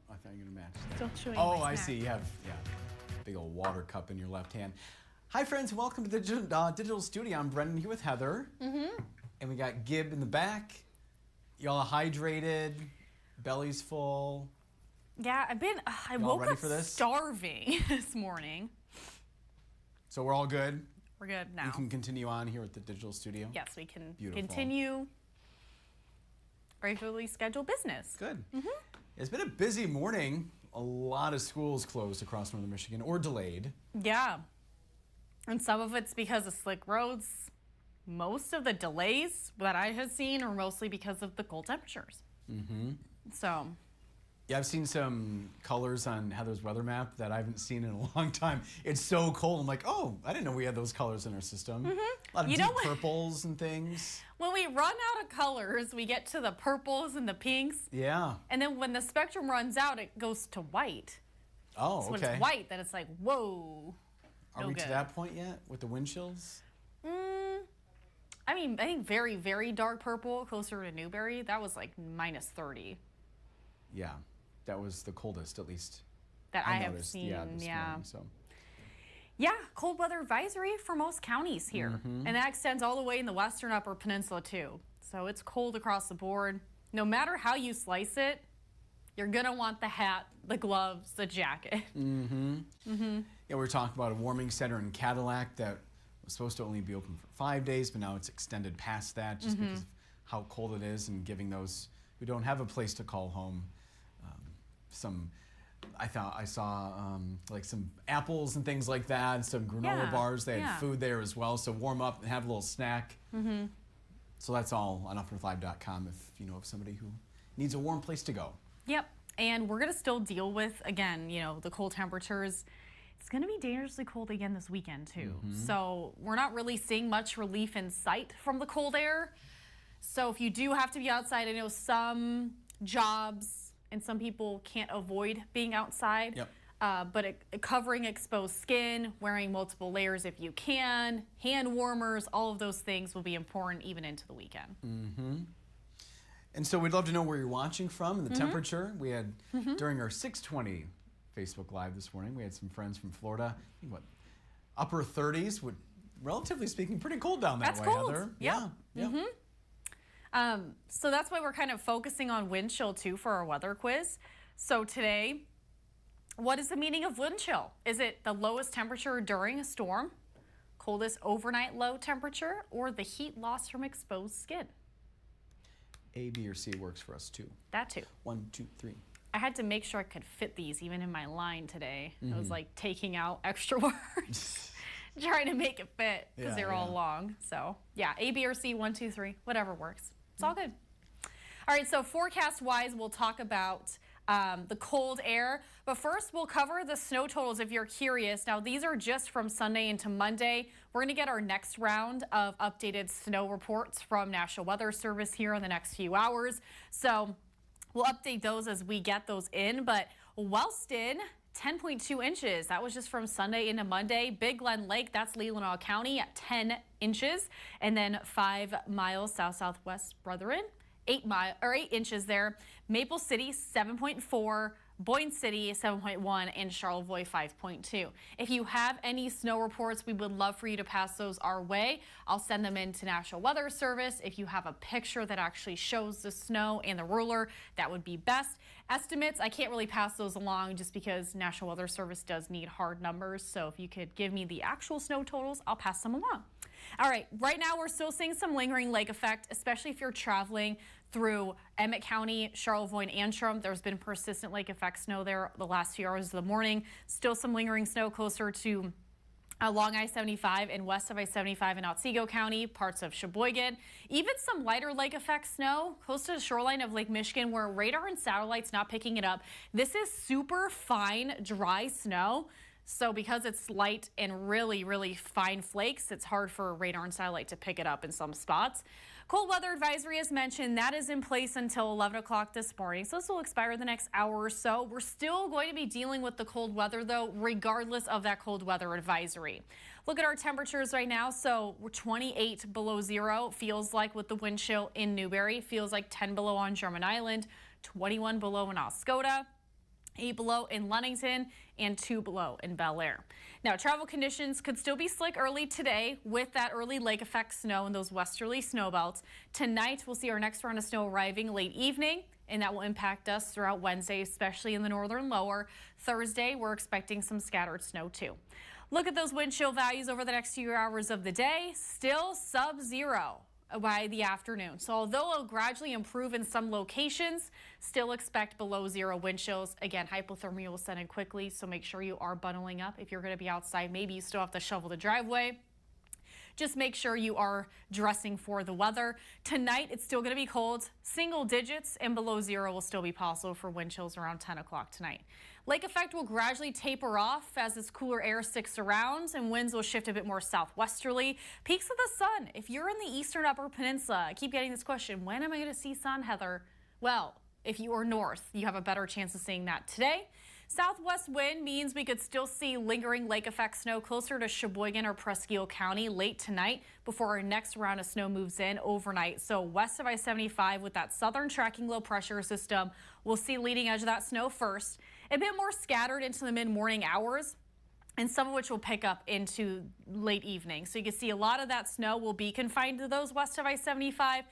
I thought you were going to match that. Still chewing. Oh, I see. You have, big old water cup in your left hand. Hi, friends. Welcome to the digital studio. I'm Brendan here with Heather. And we got Gib in the back. Y'all hydrated, belly's full. Yeah, I woke up for this? starving this morning. So we're all good? We're good now. We can continue on here at the digital studio? Yes, we can Beautiful. continue regularly scheduled business. Good. It's been a busy morning. A lot of schools closed across northern Michigan or delayed. Yeah. And some of it's because of slick roads. Most of the delays that I have seen are mostly because of the cold temperatures. So. Yeah, I've seen some colors on Heather's weather map that I haven't seen in a long time. It's so cold. I'm like, oh, I didn't know we had those colors in our system. A lot of deep purples and things. When we run out of colors, we get to the purples and the pinks. Yeah. And then when the spectrum runs out, it goes to white. Oh, so when it's white, then it's like, whoa. Are we to that point yet with the wind chills? I mean, I think very, very dark purple, closer to Newberry, that was like minus 30. Yeah, that was the coldest, at least. That I have seen, this morning, so. Yeah, cold weather advisory for most counties here. And that extends all the way in the western upper peninsula too. So it's cold across the board. No matter how you slice it, you're gonna want the hat, the gloves, the jacket. Yeah, we were talking about a warming center in Cadillac that was supposed to only be open for 5 days, but now it's extended past that just because of how cold it is and giving those who don't have a place to call home I saw like some apples and things like that, some granola bars. They had food there as well, so warm up and have a little snack. So that's all on upnorthlive.com if you know of somebody who needs a warm place to go. Yep, and we're gonna still deal with, again, the cold temperatures. It's gonna be dangerously cold again this weekend too. So we're not really seeing much relief in sight from the cold air. So if you do have to be outside, I know some jobs and some people can't avoid being outside. But covering exposed skin, wearing multiple layers if you can, hand warmers, all of those things will be important even into the weekend. And so we'd love to know where you're watching from and the temperature. We had, during our 620 Facebook Live this morning, we had some friends from Florida. What, upper 30s, would, relatively speaking, pretty cold down that way, cold. Heather. Yeah. So that's why we're kind of focusing on wind chill too for our weather quiz. So today, what is the meaning of wind chill? Is it the lowest temperature during a storm, coldest overnight low temperature, or the heat loss from exposed skin? A, B, or C works for us too. That too. 1, 2, 3. I had to make sure I could fit these even in my line today. I was like taking out extra words, trying to make it fit because they're all long. So yeah, A, B, or C, 1, 2, 3, whatever works. It's all good. All right, so forecast-wise, we'll talk about the cold air. But first, we'll cover the snow totals if you're curious. Now, these are just from Sunday into Monday. We're going to get our next round of updated snow reports from National Weather Service here in the next few hours. So we'll update those as we get those in. But Wellston, 10.2 inches. That was just from Sunday into Monday. Big Glen Lake, that's Leelanau County at 10 inches. And then 5 miles south-southwest Brethren, 8 inches there. Maple City, 7.4. Boyne City, 7.1, and Charlevoix, 5.2. If you have any snow reports, we would love for you to pass those our way. I'll send them in to National Weather Service. If you have a picture that actually shows the snow and the ruler, that would be best. Estimates, I can't really pass those along just because National Weather Service does need hard numbers. So if you could give me the actual snow totals, I'll pass them along. All right, right now we're still seeing some lingering lake effect, especially if you're traveling through Emmett County, Charlevoix, and Antrim. There's been persistent lake effect snow there the last few hours of the morning. Still some lingering snow closer to along I-75 and west of I-75 in Otsego County, parts of Sheboygan. Even some lighter lake effect snow close to the shoreline of Lake Michigan where radar and satellite's not picking it up. This is super fine, dry snow. So because it's light and really, really fine flakes, it's hard for radar and satellite to pick it up in some spots. Cold weather advisory, as mentioned, that is in place until 11 o'clock this morning. So this will expire the next hour or so. We're still going to be dealing with the cold weather, though, regardless of that cold weather advisory. Look at our temperatures right now. So we're 28 below zero, feels like with the wind chill in Newberry. Feels like 10 below on German Island, 21 below in Oscoda. 8 below in Ludington, and 2 below in Bel Air. Now, travel conditions could still be slick early today with that early lake effect snow and those westerly snow belts. Tonight, we'll see our next round of snow arriving late evening, and that will impact us throughout Wednesday, especially in the northern lower. Thursday, we're expecting some scattered snow too. Look at those wind chill values over the next few hours of the day, still sub-zero by the afternoon. So although it'll gradually improve in some locations, still expect below zero wind chills. Again, hypothermia will set in quickly, so make sure you are bundling up. If you're going to be outside, maybe you still have to shovel the driveway. Just make sure you are dressing for the weather. Tonight, it's still going to be cold. Single digits and below zero will still be possible for wind chills around 10 o'clock tonight. Lake effect will gradually taper off as this cooler air sticks around and winds will shift a bit more southwesterly. Peaks of the sun. If you're in the eastern upper peninsula, I keep getting this question, when am I going to see sun, Heather? Well, if you are north, you have a better chance of seeing that today. Southwest wind means we could still see lingering lake effect snow closer to Sheboygan or Presque Isle County late tonight before our next round of snow moves in overnight. So west of I-75 with that southern tracking low pressure system, we'll see leading edge of that snow first. A bit more scattered into the mid-morning hours, and some of which will pick up into late evening. So you can see a lot of that snow will be confined to those west of I-75.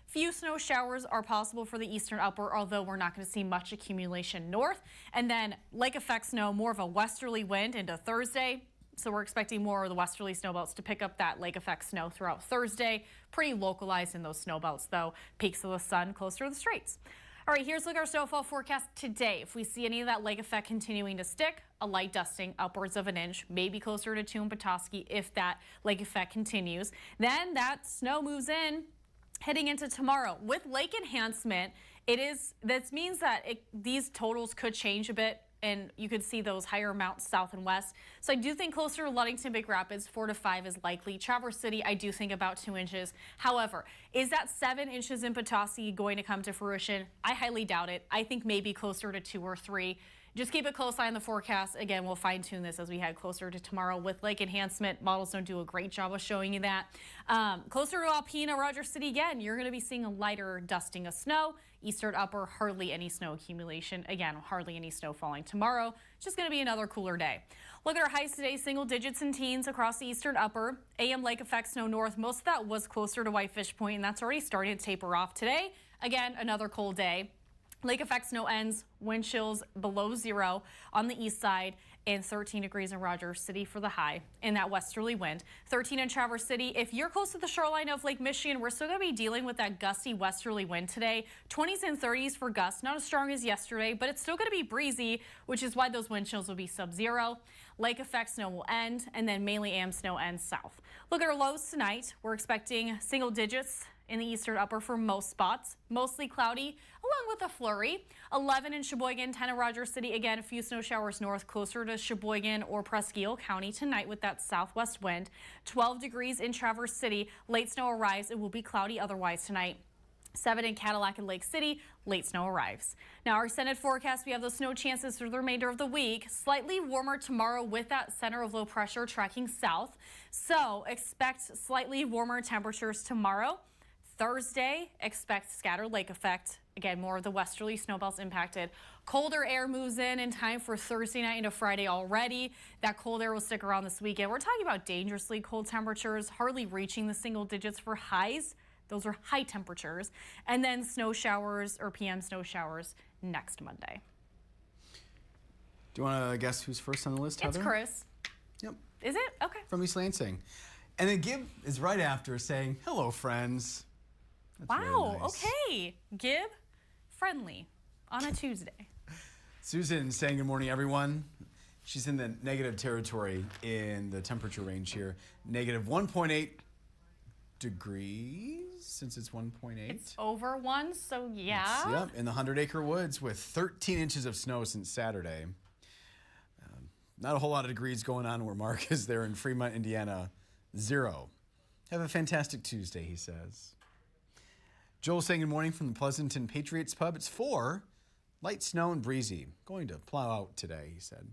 Few snow showers are possible for the eastern upper, although we're not going to see much accumulation north. And then lake effect snow, more of a westerly wind into Thursday. So we're expecting more of the westerly snow belts to pick up that lake effect snow throughout Thursday. Pretty localized in those snow belts, though. Peaks of the sun closer to the straits. All right, here's a look at our snowfall forecast today. If we see any of that lake effect continuing to stick, a light dusting upwards of an inch, maybe closer to 2 in Petoskey if that lake effect continues. Then that snow moves in heading into tomorrow. With lake enhancement, that means that these totals could change a bit, and you could see those higher amounts south and west. So I do think closer to Ludington, Big Rapids, 4 to 5 is likely. Traverse City, I do think about 2 inches. However, is that 7 inches in Petoskey going to come to fruition? I highly doubt it. I think maybe closer to 2 or 3. Just keep a close eye on the forecast. Again, we'll fine tune this as we head closer to tomorrow with lake enhancement. Models don't do a great job of showing you that. Closer to Alpena, Rogers City again, you're going to be seeing a lighter dusting of snow. Eastern upper, hardly any snow accumulation. Again, hardly any snow falling tomorrow. It's just going to be another cooler day. Look at our highs today, single digits and teens across the eastern upper. AM lake effect snow north. Most of that was closer to Whitefish Point, and that's already starting to taper off today. Again, another cold day. Lake effect snow ends, wind chills below zero on the east side, and 13 degrees in Rogers City for the high in that westerly wind. 13 in Traverse City. If you're close to the shoreline of Lake Michigan, we're still going to be dealing with that gusty westerly wind today. 20s and 30s for gusts, not as strong as yesterday, but it's still going to be breezy, which is why those wind chills will be sub-zero. Lake effect snow will end, and then mainly AM snow ends south. Look at our lows tonight. We're expecting single digits in the eastern upper for most spots, mostly cloudy, along with a flurry. 11 in Sheboygan, 10 in Rogers City. Again, a few snow showers north, closer to Sheboygan or Presque Isle County tonight with that southwest wind. 12 degrees in Traverse City. Late snow arrives. It will be cloudy otherwise tonight. 7 in Cadillac and Lake City, late snow arrives. Now our extended forecast, we have those snow chances through the remainder of the week. Slightly warmer tomorrow with that center of low pressure tracking south. So expect slightly warmer temperatures tomorrow. Thursday, expect scattered lake effect. Again, more of the westerly snow belts impacted. Colder air moves in time for Thursday night into Friday already. That cold air will stick around this weekend. We're talking about dangerously cold temperatures, hardly reaching the single digits for highs. Those are high temperatures. And then snow showers or PM snow showers next Monday. Do you want to guess who's first on the list, Heather? It's Chris. Yep. Is it? Okay. From East Lansing. And then Gib is right after saying, hello, friends. That's wow, really nice. Okay. Gib, friendly on a Tuesday. Susan saying good morning, everyone. She's in the negative territory in the temperature range here. Negative 1.8 degrees, since it's 1.8. It's over 1, so yeah. Yep, in the 100-acre woods with 13 inches of snow since Saturday. Not a whole lot of degrees going on where Mark is there in Fremont, Indiana. 0. Have a fantastic Tuesday, he says. Joel saying good morning from the Pleasanton Patriots Pub. It's 4, light snow and breezy. Going to plow out today, he said.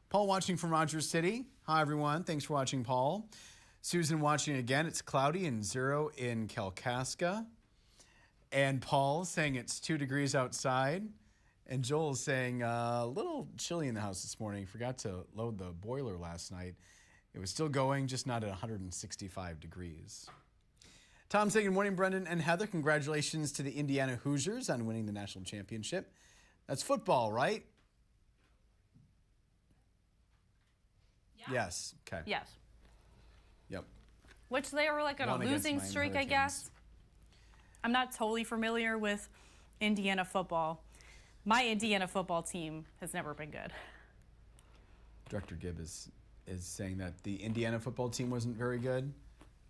Paul watching from Rogers City. Hi, everyone. Thanks for watching, Paul. Susan watching again. It's cloudy and 0 in Kalkaska. And Paul saying it's 2 degrees outside And Joel's saying, a little chilly in the house this morning. Forgot to load the boiler last night. It was still going, just not at 165 degrees. Tom saying, good morning, Brendan and Heather. Congratulations to the Indiana Hoosiers on winning the national championship. That's football, right? Yeah. Yes. Okay. Yes. Yep. Which they were like on a losing streak, I guess. I'm not totally familiar with Indiana football. My Indiana football team has never been good. Director Gibb is saying that the Indiana football team wasn't very good,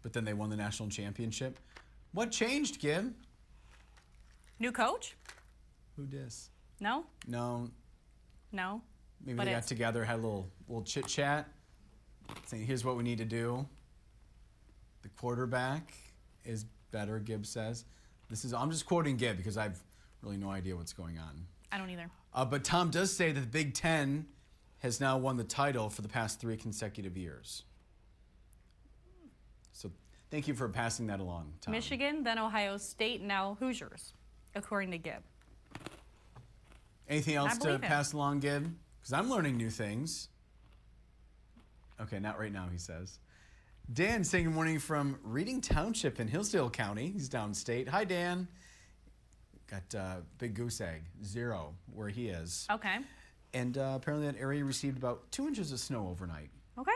but then they won the national championship. What changed, Gibb? New coach? Who dis? No? No. No? Maybe they got together, had a little chit-chat, saying, here's what we need to do. The quarterback is better, Gibb says. I'm just quoting Gibb because I've really no idea what's going on. I don't either. But Tom does say that the Big Ten has now won the title for the past 3 consecutive years. So thank you for passing that along, Tom. Michigan, then Ohio State, now Hoosiers, according to Gibb. Anything else to pass along, Gibb? Because I'm learning new things. Okay, not right now, he says. Dan saying good morning from Reading Township in Hillsdale County. He's downstate. Hi, Dan. Got Big Goose Egg, 0, where he is. Okay. And apparently that area received about 2 inches of snow overnight. Okay.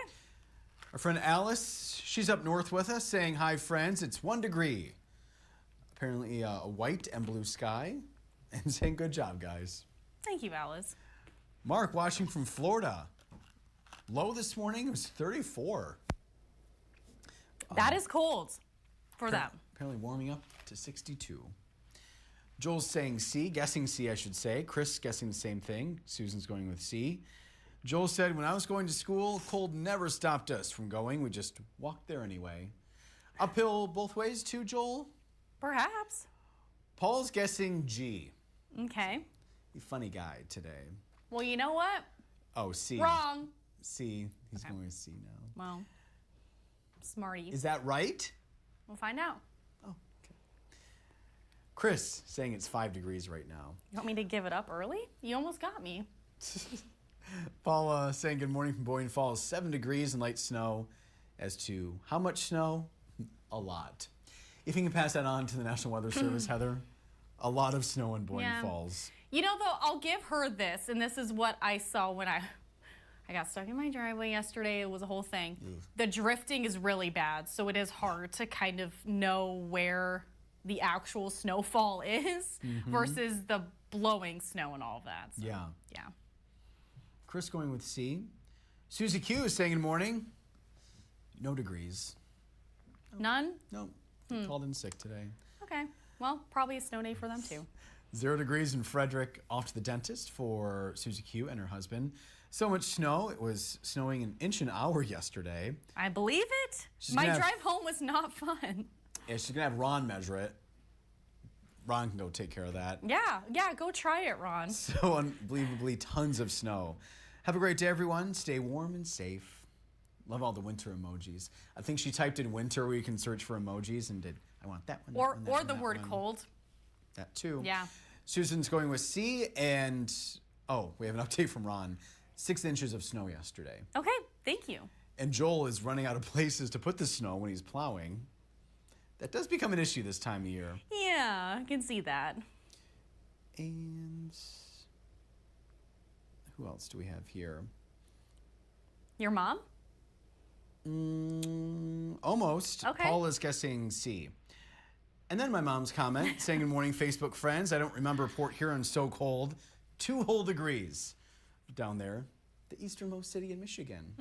Our friend Alice, she's up north with us saying, hi, friends, it's 1 degree. Apparently a white and blue sky. And saying, good job, guys. Thank you, Alice. Mark watching from Florida. Low this morning, it was 34. That is cold for them. Apparently warming up to 62. Joel's saying C, guessing C, I should say. Chris guessing the same thing. Susan's going with C. Joel said, when I was going to school, cold never stopped us from going. We just walked there anyway. Uphill both ways too, Joel? Perhaps. Paul's guessing G. Okay. You funny guy today. Well, you know what? Oh, C. Wrong. C. He's going with C now. Well, smarties. Is that right? We'll find out. Oh, okay. Chris saying it's 5 degrees right now. You want me to give it up early? You almost got me. Paula saying good morning from Boyne Falls. 7 degrees and light snow. As to how much snow? A lot. If you can pass that on to the National Weather Service, Heather. A lot of snow in Boyne Falls. You know, though, I'll give her this, and this is what I saw when I got stuck in my driveway yesterday. It was a whole thing. Ugh. The drifting is really bad, so it is hard to kind of know where the actual snowfall is versus the blowing snow and all of that. So, yeah. Yeah. Chris going with C. Susie Q is saying good morning. No degrees. None? No. Called in sick today. Okay. Well, probably a snow day for them too. 0 degrees in Frederick, off to the dentist for Susie Q and her husband. So much snow. It was snowing an inch an hour yesterday. I believe it. My drive home was not fun. Yeah, she's going to have Ron measure it. Ron can go take care of that. Yeah, go try it, Ron. So unbelievably tons of snow. Have a great day, everyone. Stay warm and safe. Love all the winter emojis. I think she typed in winter where you can search for emojis and did, I want that one. Or the word cold. That too. Yeah. Susan's going with C, and we have an update from Ron. 6 inches of snow yesterday. Okay, thank you. And Joel is running out of places to put the snow when he's plowing. That does become an issue this time of year. Yeah, I can see that. And who else do we have here? Your mom? Almost. Okay. Paul is guessing C. And then my mom's comment saying, good morning, Facebook friends. I don't remember Port Huron so cold. 2 whole degrees down there. The easternmost city in Michigan.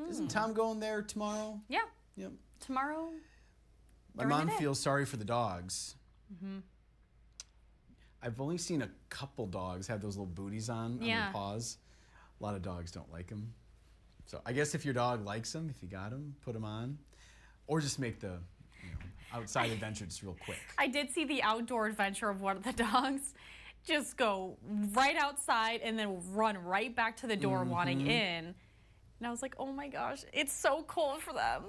Isn't Tom going there tomorrow? Yeah. Yep. Tomorrow. My mom feels sorry for the dogs. I've only seen a couple dogs have those little booties on their paws. A lot of dogs don't like them. So I guess if your dog likes them, if you got them, put them on. Or just make the outside adventure just real quick. I did see the outdoor adventure of one of the dogs just go right outside and then run right back to the door wanting in. And I was like, oh my gosh, it's so cold for them.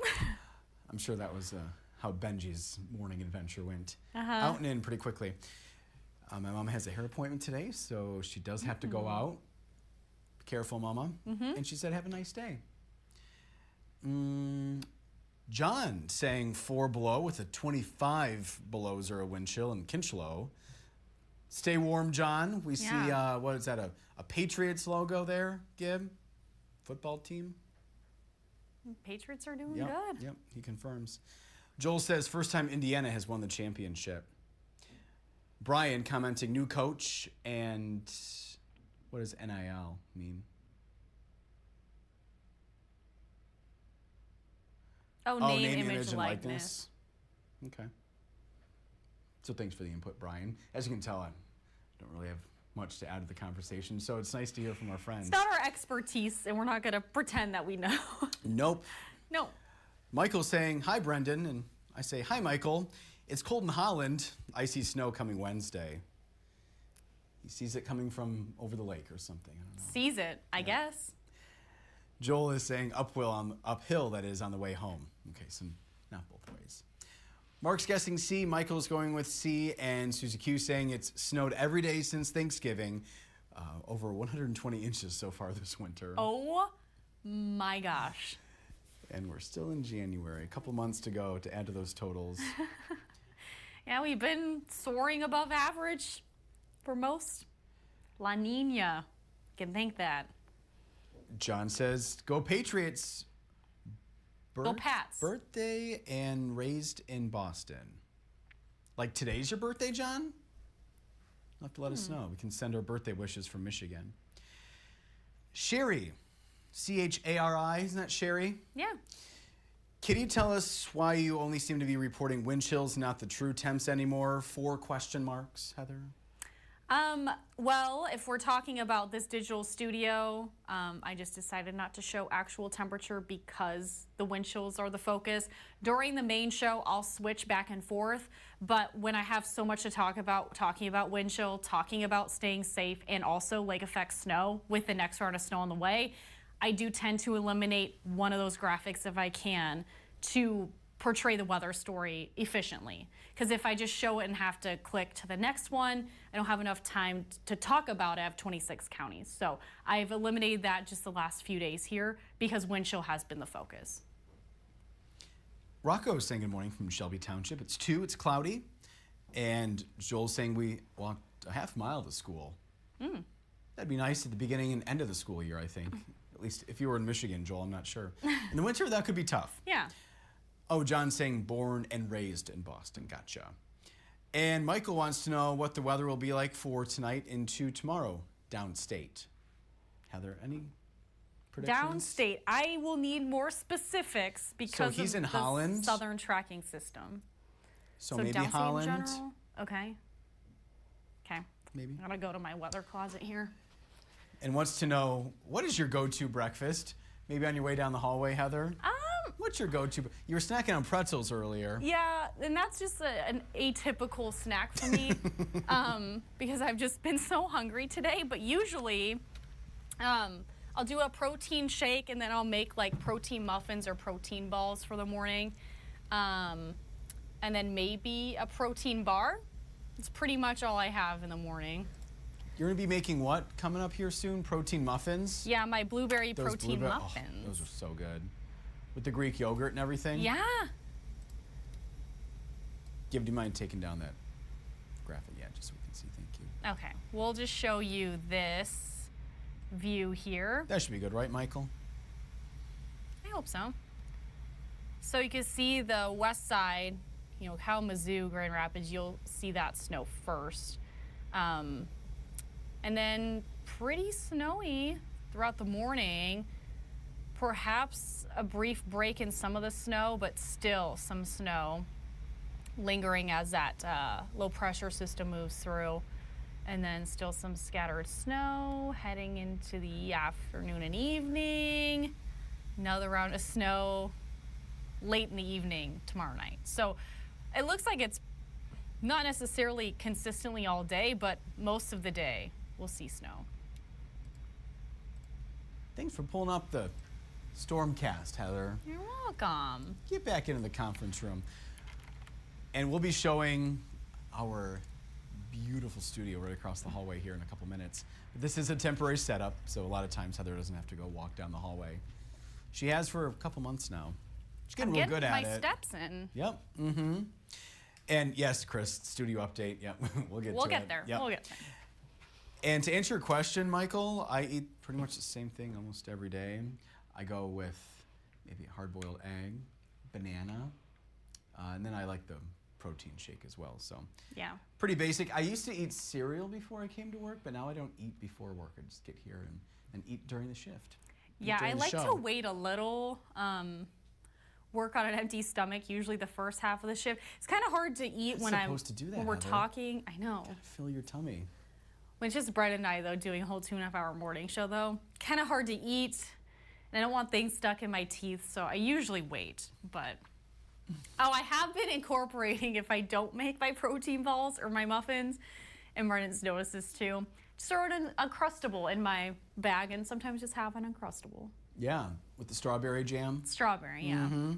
I'm sure that was how Benji's morning adventure went. Out and in pretty quickly. My mom has a hair appointment today, so she does have to go out. Be careful, Mama. And she said, have a nice day. John saying 4 below with a 25 below 0 wind chill in Kinchlow. Stay warm, John. We see, what is that, a Patriots logo there, Gib? Football team? Patriots are doing good. Yep, he confirms. Joel says first time Indiana has won the championship. Brian commenting new coach, and what does NIL mean? Name, image, and likeness. Okay. So thanks for the input, Brian. As you can tell, I don't really have much to add to the conversation, so it's nice to hear from our friends. It's not our expertise, and we're not going to pretend that we know. Nope. No. Michael's saying, hi, Brendan, and I say, hi, Michael. It's cold in Holland. Icy snow coming Wednesday. He sees it coming from over the lake or something. I don't know. Sees it, I guess. Joel is saying uphill, that is, on the way home. Okay, so not both ways. Mark's guessing C, Michael's going with C, and Susie Q saying it's snowed every day since Thanksgiving. Over 120 inches so far this winter. Oh my gosh. And we're still in January. A couple months to go to add to those totals. Yeah, we've been soaring above average for most. La Nina. Can thank that. John says, go Patriots. Go Pats. Birthday and raised in Boston. Like today's your birthday, John? You'll have to let us know. We can send our birthday wishes from Michigan. Sherry. C-H-A-R-I. Isn't that Sherry? Yeah. Can you tell us why you only seem to be reporting wind chills, not the true temps anymore? 4 question marks, Heather? Well, if we're talking about this digital studio, I just decided not to show actual temperature because the wind chills are the focus. During the main show, I'll switch back and forth, but when I have so much to talk about, talking about wind chill, talking about staying safe, and also lake effect snow with the next round of snow on the way, I do tend to eliminate one of those graphics if I can to portray the weather story efficiently. Because if I just show it and have to click to the next one, I don't have enough time to talk about it. I have 26 counties. So I've eliminated that just the last few days here because wind chill has been the focus. Rocco is saying good morning from Shelby Township. It's 2, it's cloudy. And Joel's saying we walked a half mile to school. That'd be nice at the beginning and end of the school year, I think. At least if you were in Michigan, Joel, I'm not sure. In the winter, that could be tough. Yeah. Oh, John's saying born and raised in Boston. Gotcha. And Michael wants to know what the weather will be like for tonight into tomorrow downstate. Heather, any predictions? Downstate. I will need more specifics because he's of in the Holland? southern tracking system. So maybe downstate Holland? in general? Okay. Okay. Maybe. I'm going to go to my weather closet here. And wants to know, what is your go-to breakfast? Maybe on your way down the hallway, Heather? What's your go-to? You were snacking on pretzels earlier. Yeah, and that's just an atypical snack for me because I've just been so hungry today. But usually I'll do a protein shake and then I'll make like protein muffins or protein balls for the morning. And then maybe a protein bar. It's pretty much all I have in the morning. You're going to be making what coming up here soon? Protein muffins? Yeah, my blueberry protein muffins. Oh, those are so good. With the Greek yogurt and everything? Yeah. Do you mind taking down that graphic? Yeah, just so we can see. Thank you. Okay, we'll just show you this view here. That should be good, right, Michael? I hope so. So you can see the west side, you know, Kalamazoo, Grand Rapids, you'll see that snow first. And then pretty snowy throughout the morning. Perhaps a brief break in some of the snow, but still some snow lingering as that low pressure system moves through. And then still some scattered snow heading into the afternoon and evening. Another round of snow late in the evening tomorrow night. So it looks like it's not necessarily consistently all day, but most of the day we'll see snow. Thanks for pulling up the Stormcast, Heather. You're welcome. Get back into the conference room. And we'll be showing our beautiful studio right across the hallway here in a couple minutes. But this is a temporary setup, so a lot of times Heather doesn't have to go walk down the hallway. She has for a couple months now. She's getting real good at it. My steps in. Yep. Mm-hmm. And yes, Chris, studio update. Yep, we'll get there. Yep. We'll get there. And to answer your question, Michael, I eat pretty much the same thing almost every day. I go with maybe a hard-boiled egg, banana, and then I like the protein shake as well. So yeah, pretty basic. I used to eat cereal before I came to work, but now I don't eat before work. I just get here and eat during the shift. Yeah, I like to wait a little. Work on an empty stomach, usually the first half of the shift. It's kind of hard to eat when we're talking. I know. Gotta fill your tummy. When it's just Brett and I, though, doing a whole 2.5-hour morning show, though, kind of hard to eat. And I don't want things stuck in my teeth, so I usually wait. But, I have been incorporating, if I don't make my protein balls or my muffins, and Brennan's noticed this too, just throw an Uncrustable in my bag and sometimes just have an Uncrustable. Yeah, with the strawberry jam. Strawberry, yeah. Mm-hmm.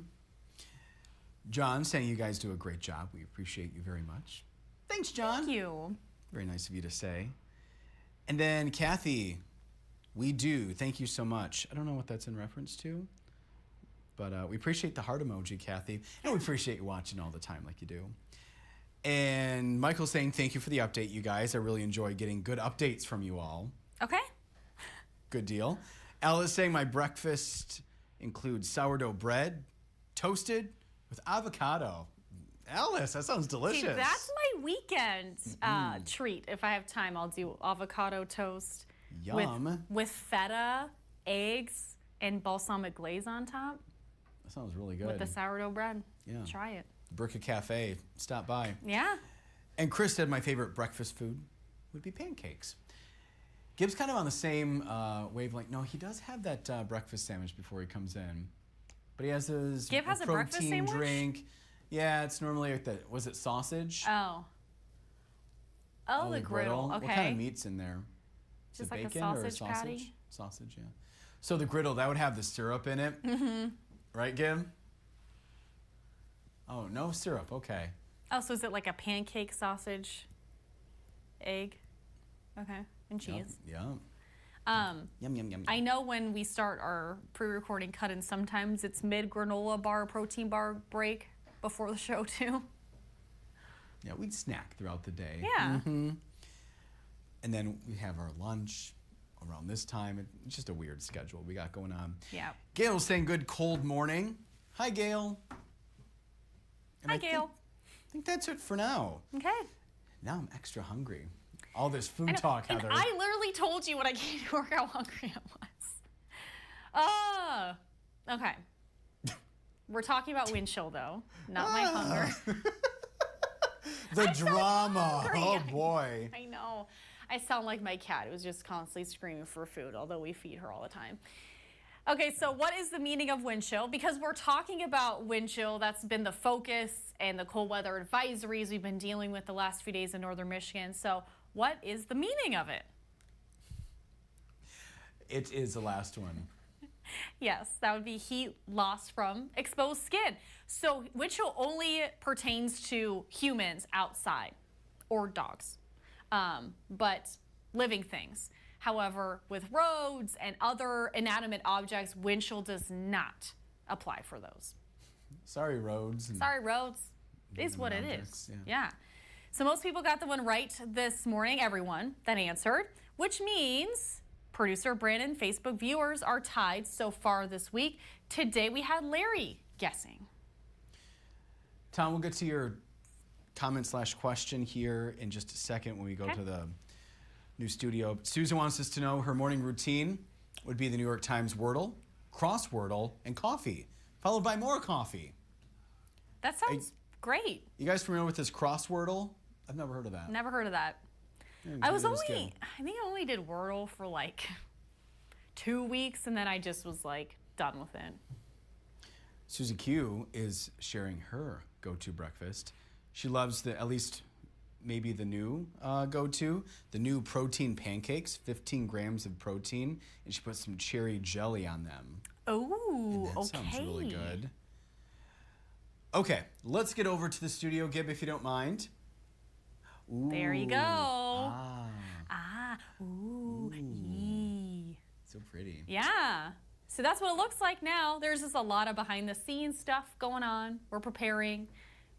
John saying you guys do a great job. We appreciate you very much. Thanks, John. Thank you. Very nice of you to say. And then Kathy, we do. Thank you so much. I don't know what that's in reference to, but we appreciate the heart emoji, Kathy. And we appreciate you watching all the time like you do. And Michael's saying thank you for the update, you guys. I really enjoy getting good updates from you all. Okay. Good deal. Alice saying my breakfast includes sourdough bread, toasted with avocado. Alice, that sounds delicious. See, that's my weekend treat. If I have time, I'll do avocado toast. Yum. With feta, eggs, and balsamic glaze on top. That sounds really good. With the sourdough bread. Yeah. Try it. Bricca Cafe, stop by. Yeah. And Chris said my favorite breakfast food would be pancakes. Gibbs kind of on the same wavelength. No, he does have that breakfast sandwich before he comes in. But he has his Gib has a breakfast protein sandwich? drink. Yeah, it's normally like the, was it sausage? Oh. Oh, the griddle. Okay. What kind of meat's in there? Just like bacon a or sausage patty? Sausage, yeah. So the griddle, that would have the syrup in it. Mm-hmm. Right, Gib? Oh, no syrup. Okay. Oh, so is it like a pancake sausage, egg? Okay. And cheese. Yum. Yum, yum, yum. I know when we start our pre-recording cut-in, sometimes it's mid-granola bar, protein bar break before the show, too. Yeah, we'd snack throughout the day. Yeah. Mm-hmm. And then we have our lunch around this time. It's just a weird schedule we got going on. Yeah. Gail's saying good cold morning. Hi, Gail. And Hi, Gail. I think that's it for now. Okay. Now I'm extra hungry. All this food talk, Heather. And I literally told you when I came to work how hungry I was. Okay. We're talking about wind chill, though, not my hunger. The drama. Oh, boy. I know. I sound like my cat who's just constantly screaming for food, although we feed her all the time. Okay, so what is the meaning of wind chill? Because we're talking about wind chill, that's been the focus and the cold weather advisories we've been dealing with the last few days in northern Michigan. So what is the meaning of it? It is the last one. Yes, that would be heat lost from exposed skin. So wind chill only pertains to humans outside or dogs, but living things. However, with roads and other inanimate objects, wind chill does not apply for those. Sorry, roads. Sorry, roads. It is what it is. Yeah. So most people got the one right this morning, everyone that answered, which means producer Brandon, Facebook viewers are tied so far this week. Today we had Larry guessing. Tom, we'll get to your comment/question here in just a second when we go to the new studio. Susan wants us to know her morning routine would be the New York Times Wordle, crosswordle, and coffee, followed by more coffee. That sounds great. You guys familiar with this crosswordle? I've never heard of that. Never heard of that. I think I only did Wordle for like 2 weeks, and then I just was like done with it. Susie Q is sharing her go-to breakfast. She loves at least maybe the new go-to, the new protein pancakes, 15 grams of protein, and she puts some cherry jelly on them. Oh, that sounds really good. Okay, let's get over to the studio, Gib, if you don't mind. Ooh. There you go. Ah. Ooh. Yee. So pretty. Yeah. So that's what it looks like now. There's just a lot of behind the scenes stuff going on. We're preparing.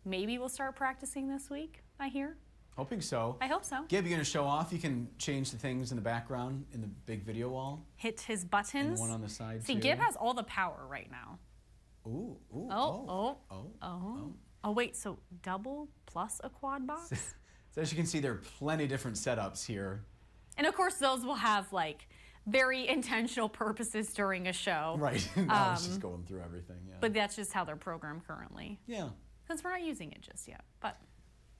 Maybe we'll start practicing this week, I hear. Hoping so. I hope so. Gib, you going to show off? You can change the things in the background in the big video wall. Hit his buttons. And the one on the side, See, too. Gib has all the power right now. Ooh. Oh, wait, so double plus a quad box? So as you can see, there are plenty of different setups here. And of course, those will have like very intentional purposes during a show. Right. I was just going through everything, yeah. But that's just how they're programmed currently. Yeah. Because we're not using it just yet. But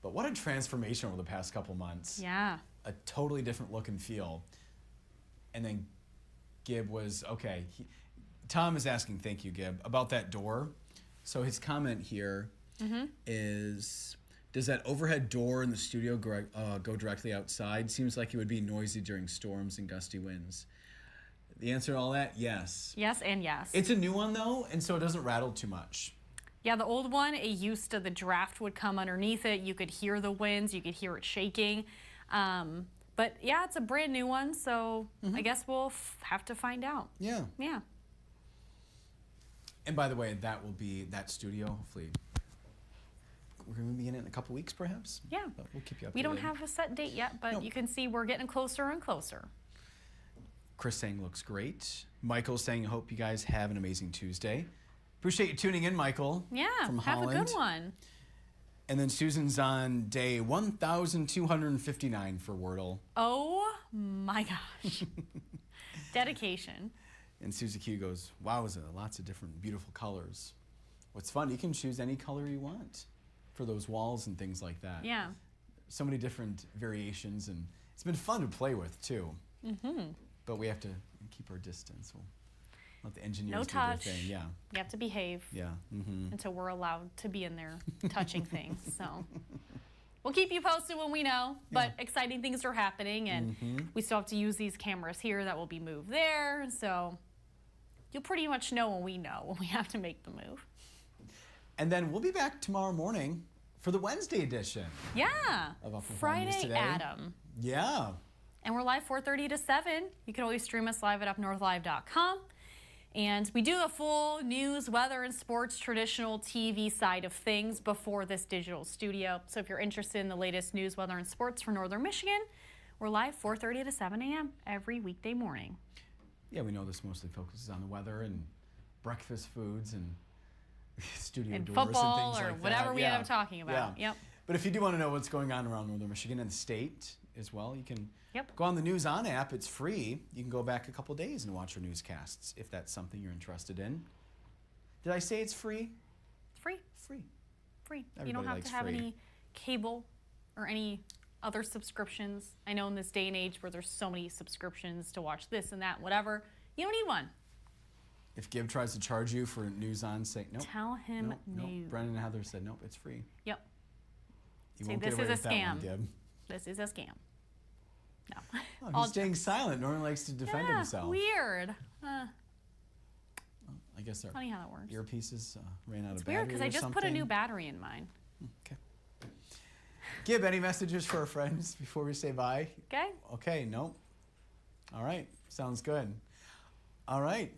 what a transformation over the past couple months. Yeah. A totally different look and feel. And then Gib was, okay. Tom is asking, thank you, Gib, about that door. So his comment here is, does that overhead door in the studio go directly outside? Seems like it would be noisy during storms and gusty winds. The answer to all that, yes. Yes and yes. It's a new one, though, and so it doesn't rattle too much. Yeah, the old one, it used to, the draft would come underneath it. You could hear the winds. You could hear it shaking. But yeah, it's a brand new one, so I guess we'll have to find out. Yeah. Yeah. And by the way, that will be that studio, hopefully. We're going to be in it in a couple weeks, perhaps? Yeah. But we'll keep you updated. We don't have a set date yet, but you can see we're getting closer and closer. Chris saying looks great. Michael saying, hope you guys have an amazing Tuesday. Appreciate you tuning in, Michael. Yeah, from have Holland. a good one. And then Susan's on day 1,259 for Wordle. Oh my gosh. Dedication. And Susie Q goes, wowza, lots of different beautiful colors. What's fun, you can choose any color you want for those walls and things like that. Yeah. So many different variations, and it's been fun to play with, too. But we have to keep our distance. We'll let the engineers do their thing. Yeah. You have to behave. Yeah. Until we're allowed to be in there touching things. So we'll keep you posted when we know. But exciting things are happening, and we still have to use these cameras here that will be moved there. So you'll pretty much know when we have to make the move. And then we'll be back tomorrow morning for the Wednesday edition. Yeah. Of Up and Friday today. Adam. Yeah. And we're live 4:30 to 7. You can always stream us live at upnorthlive.com. And we do the full news, weather, and sports traditional TV side of things before this digital studio. So if you're interested in the latest news, weather, and sports for Northern Michigan, we're live 4:30 to 7 a.m. every weekday morning. Yeah, we know this mostly focuses on the weather and breakfast foods and studio And doors football and things or like whatever that. we end up talking about. Yeah. Yep. But if you do want to know what's going on around Northern Michigan and the state as well, you can Yep. go on the News On app. It's free. You can go back a couple days and watch our newscasts if that's something you're interested in. Did I say it's free? Free. Free. Free. Everybody You don't have likes to have free. any cable or any other subscriptions. I know in this day and age where there's so many subscriptions to watch this and that, whatever, you don't need one. If Gib tries to charge you for News On, say nope. Tell him no. Brendan and Heather said nope, it's free. Yep. You Say won't this get away is a with that one, scam. Gib. This is a scam. No. Oh, he's staying silent. Norman likes to defend himself. Weird. I guess our Funny how that works. earpieces ran out of It's battery weird because I just put a something. new battery in mine. Okay. Gib, any messages for our friends before we say bye? Okay? Okay, nope. All right, sounds good. All right.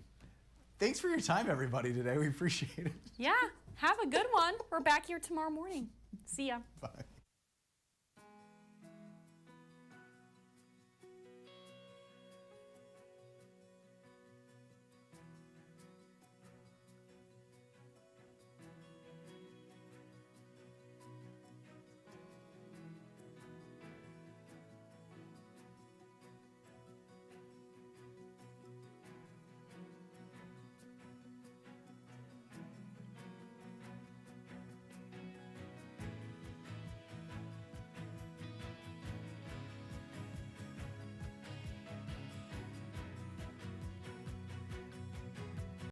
Thanks for your time, everybody, today. We appreciate it. Yeah. Have a good one. We're back here tomorrow morning. See ya. Bye.